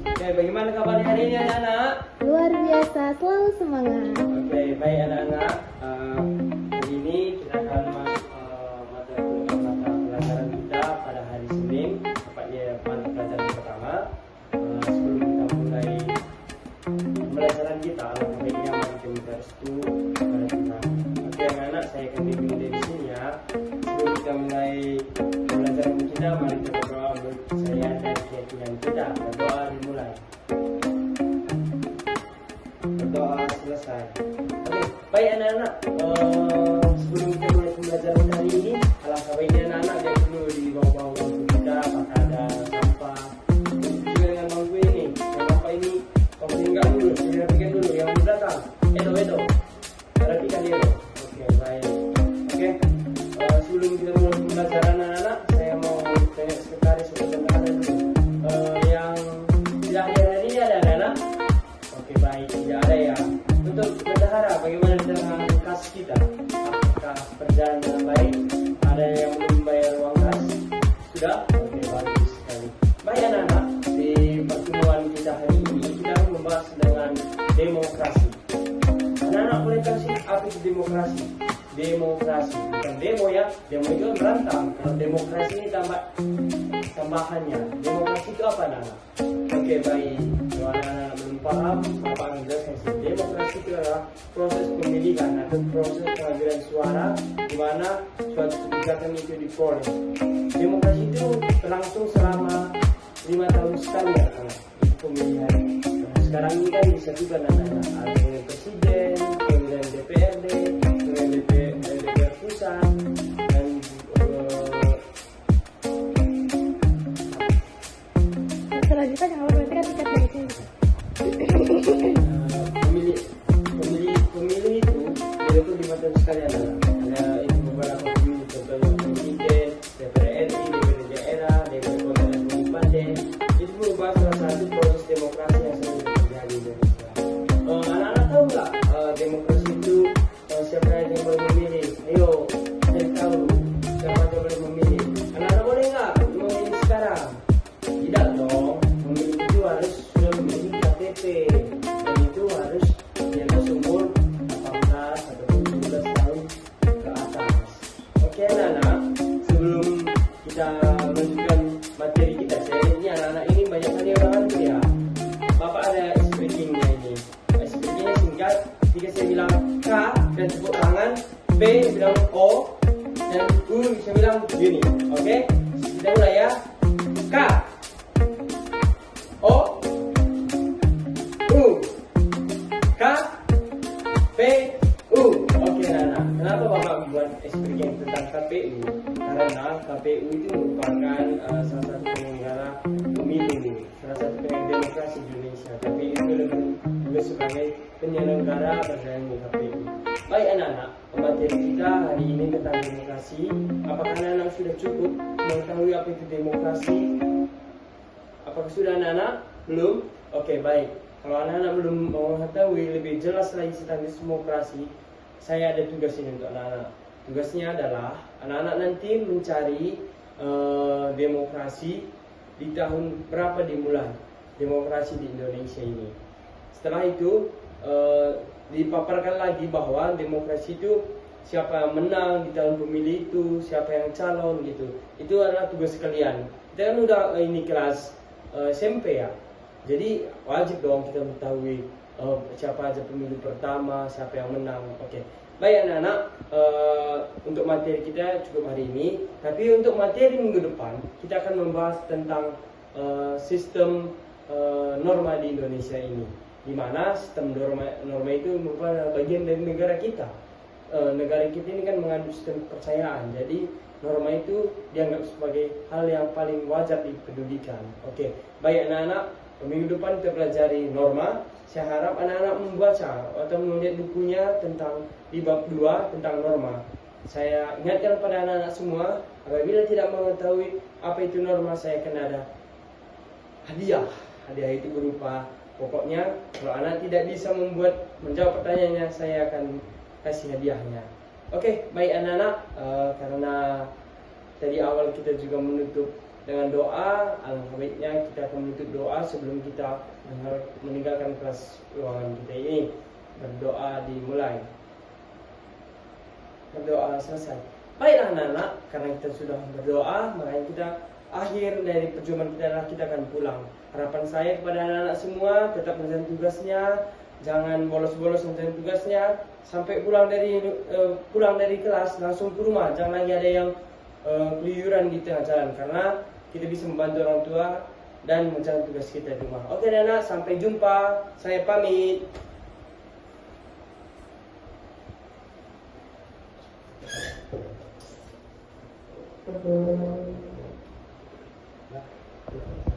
Oke, bagaimana kabarnya hari ini anak-anak? Luar biasa, selalu semangat. Oke, baik anak-anak. Hari ini kita akan masuk mata pelajaran kita pada hari Senin, tepatnya mata pelajaran pertama. Sebelum kita mulai pembelajaran kita, alangkah baiknya mari kita minta restu kepada Tuhan. Oke anak-anak, saya akan bimbing dari sini ya. Sebelum kita mulai pembelajaran kita, mari kita berdoa untuk saya dan keyakinan kita. Berdoa dimulai. Berdoa selesai. Oke, baik anak-anak. Sebelum kita mulai pembelajaran hari ini, alangkah baiknya anak-anak lihat dulu di bawah-bawah bangku kita apakah ada sampah. Juga dengan bangku ini, yang apa ini? Kamu tinggal dulu, saya rapikan dulu. Yang di belakang, Edo, rapikan dia. Oke, baik. Oke, sebelum kita mulai pembelajaran anak-anak, saya mau tanya sekretaris untuk bendahara dulu. Yang tidak ada hari ini ada anak-anak? Oke, baik, tidak ada ya. Untuk bendahara, bagaimana dengan kas kita? Apakah berjalan dengan baik? Ada yang belum bayar uang kas? Sudah? Oke, bagus sekali. Baik anak-anak, di pertemuan kita hari ini kita akan membahas dengan demokrasi. Anak-anak boleh kasih apa itu demokrasi? Demokrasi bukan demo ya, demo itu merantau. Kalau demokrasi ini tambahannya. Demokrasi itu apa anak-anak? Oke, baik. Kalau anak-anak belum paham, apa yang jelaskan sih? Demokrasi itu adalah proses pemilihan atau proses pengambilan suara di mana suatu kebijakan itu diperoleh. Demokrasi itu berlangsung selama 5 tahun sekali ya, anak. Itu pemilihan. Nah, sekarang ini kan disatukan anak-anak. Ada pemilihan presiden, pemilihan DPRD, pemilihan DPR pusat, dan Selanjutnya jangan lupa kan tiket dari sini. pemilih itu yaitu 5 tahun sekali anak. Ada itu beberapa pemilih, contohnya presiden, DPR RI, DPR daerah, DPR kota dan kabupaten. Itu merupakan salah satu proses demokrasi yang sering terjadi di Indonesia. Anak-anak tahu nggak demokrasi itu siapa yang boleh memilih? Ayo cari tahu siapa yang boleh memilih. Anak-anak boleh nggak memilih sekarang? Tidak dong. Memilih itu harus sudah memilih KTP dan itu harus di atas umur 18 atau 17 tahun ke atas. Oke anak-anak, sebelum kita melanjutkan materi kita, saya ini anak-anak ini banyak kali orang hantu ya. Bapak ada speakingnya ini. Speakingnya singkat. Jika saya bilang K dan tepuk tangan, B bilang O, dan U saya bilang gini. Oke, kita mulai ya. K, O, U, K, P, U. Oke anak-anak, kenapa Bapak buat speaking tentang KPU? Karena KPU itu merupakan salah satu penyelenggara pemilu, salah satu penyelenggara demokrasi di Indonesia. KPU itu juga sebagai penyelenggara berdasarkan KPU. Baik anak-anak, materi kita hari ini tentang demokrasi. Apakah anak-anak sudah cukup mengetahui apa itu demokrasi? Apakah sudah anak-anak? Belum? Oke, baik. Kalau anak-anak belum mengetahui lebih jelas lagi tentang demokrasi, saya ada tugas ini untuk anak-anak. Tugasnya adalah anak-anak nanti mencari demokrasi di tahun berapa dimulai demokrasi di Indonesia ini. Setelah itu dipaparkan lagi bahwa demokrasi itu siapa yang menang di tahun pemilih itu, siapa yang calon gitu. Itu adalah tugas kalian. Kita kan udah ini kelas SMP ya. Jadi wajib dong kita mengetahui siapa aja pemilih pertama, siapa yang menang. Oke. Baik anak-anak, untuk materi kita cukup hari ini. Tapi untuk materi minggu depan kita akan membahas tentang sistem norma di Indonesia ini, di mana sistem norma itu merupakan bagian dari negara kita. Negara kita ini kan mengandung sistem kepercayaan, jadi norma itu dianggap sebagai hal yang paling wajar dipedulikan. Oke, baik anak-anak, minggu depan kita pelajari norma. Saya harap anak-anak membaca atau melihat bukunya tentang di bab 2 tentang norma. Saya ingatkan pada anak-anak semua, apabila tidak mengetahui apa itu norma, saya akan ada hadiah. Hadiah itu berupa, pokoknya kalau anak tidak bisa menjawab pertanyaannya, saya akan kasih hadiahnya. Oke, baik anak-anak, karena tadi awal kita juga menutup dengan doa. Alangkah baiknya kita akan menuntut doa sebelum kita meninggalkan kelas ruangan kita ini. Berdoa dimulai, berdoa selesai. Baiklah anak-anak, karena kita sudah berdoa, makanya kita akhir dari perjumpaan kita adalah kita akan pulang. Harapan saya kepada anak-anak semua, tetap mengerjakan tugasnya, jangan bolos-bolos mengerjakan tugasnya, sampai pulang dari kelas langsung ke rumah. Jangan lagi ada yang keluyuran di tengah jalan, karena kita bisa membantu orang tua dan mengerjakan tugas kita di rumah. Oke anak-anak, sampai jumpa. Saya pamit. Thank you.